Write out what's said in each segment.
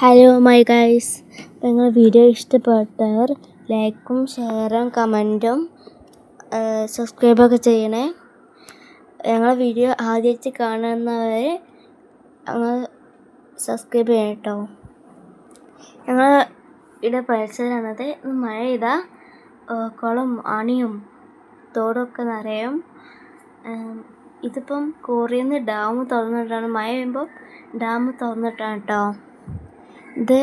Hello my guys, നിങ്ങൾ video ഇഷ്ടപ്പെട്ടവർ ലൈക്കും ഷെയറും കമൻറ്റും സബ്സ്ക്രൈബൊക്കെ ചെയ്യണേ. ഞങ്ങളെ വീഡിയോ ആദ്യമായിട്ട് കാണുന്നവർ ഞങ്ങൾ സബ്സ്ക്രൈബ് ചെയ്യണം കേട്ടോ. ഞങ്ങൾ ഇവിടെ പരിസരമാണത്. മഴ ചെയ്താൽ കുളം അണിയും തോടൊക്കെ നിറയും. ഇതിപ്പം കോറിയിൽ നിന്ന് ഡാം തുറന്നിട്ടാണ്, മഴ പെയ്യുമ്പോൾ ഡാം തുറന്നിട്ടാണ് കേട്ടോ. ഇത്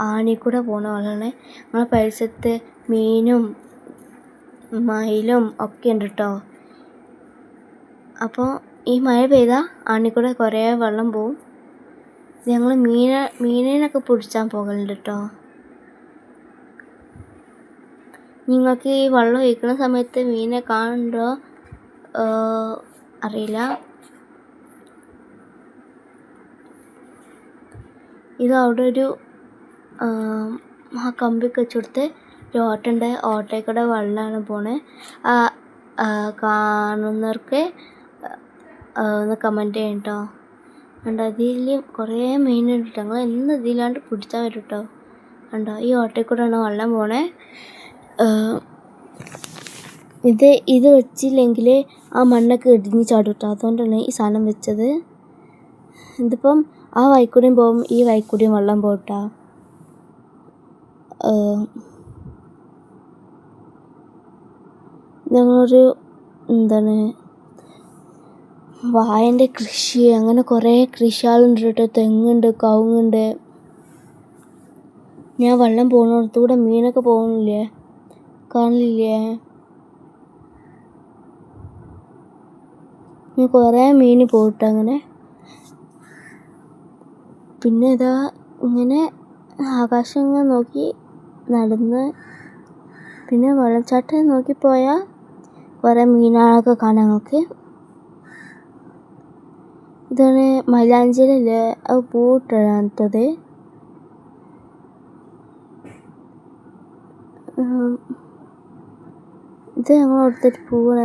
ആണിക്കൂടെ പോണ പോലെയാണ്. നമ്മളെ പരിസരത്ത് മീനും മയിലും ഒക്കെ ഉണ്ട് കേട്ടോ. അപ്പോൾ ഈ മഴ പെയ്താൽ ആണിക്കൂടെ കുറേ വെള്ളം പോവും. ഞങ്ങൾ മീനിനൊക്കെ പിടിച്ചാൻ പോകലുണ്ട് കേട്ടോ. നിങ്ങൾക്ക് ഈ വെള്ളം ഒഴിക്കുന്ന സമയത്ത് മീനെ കാണുന്നുണ്ടോ അറിയില്ല. ഇത് അവിടെ ഒരു കമ്പിയൊക്കെ വെച്ചുകൊടുത്ത് ഒരു ഓട്ടമുണ്ട്. ഓട്ടയിൽ കൂടെ വെള്ളമാണ് പോണേ. കാണുന്നവർക്ക് ഒന്ന് കമൻറ്റ് ചെയ്യണം കേട്ടോ. കണ്ടോ, ഇതിൽ കുറേ മീനുണ്ട് കേട്ടോ. ഞങ്ങൾ എന്ന് ഇതിലാണ്ട് പിടിച്ചാൽ വരും കേട്ടോ. കണ്ടോ, ഈ ഓട്ടയിൽ കൂടെയാണ് വെള്ളം പോണേ. ഇത് വെച്ചില്ലെങ്കിൽ ആ മണ്ണൊക്കെ ഇടിഞ്ഞ് ചാടും കേട്ടോ. അതുകൊണ്ടാണ് ഈ സാധനം വെച്ചത്. ഇതിപ്പം ആ വഴിക്കൂടെയും പോകും, ഈ വഴിക്കൂടെയും വെള്ളം പോട്ടാ. ഞങ്ങളൊരു വാഴൻ്റെ കൃഷി, അങ്ങനെ കുറേ കൃഷികളുണ്ട് കേട്ടോ. തെങ്ങുണ്ട്, കവുങ്ങുണ്ട്. ഞാൻ വെള്ളം പോകുന്നിടത്തുകൂടെ മീനൊക്കെ പോകുന്നില്ലേ, കാണില്ലേ? കുറേ മീൻ പോട്ടെ അങ്ങനെ. പിന്നെ ഇതാ ഇങ്ങനെ ആകാശം ഇങ്ങനെ നോക്കി നടന്ന്, പിന്നെ വെള്ളച്ചാട്ടം നോക്കിപ്പോയാൽ കുറേ മീനുകളൊക്കെ കാണാം ഞങ്ങൾക്ക്. ഇതാണ് മൈലാഞ്ചിയിലല്ലേ, അത് പൂവിട്ടത്. ഇത് ഞങ്ങൾ കൊടുത്തിട്ട് പൂവാണ്.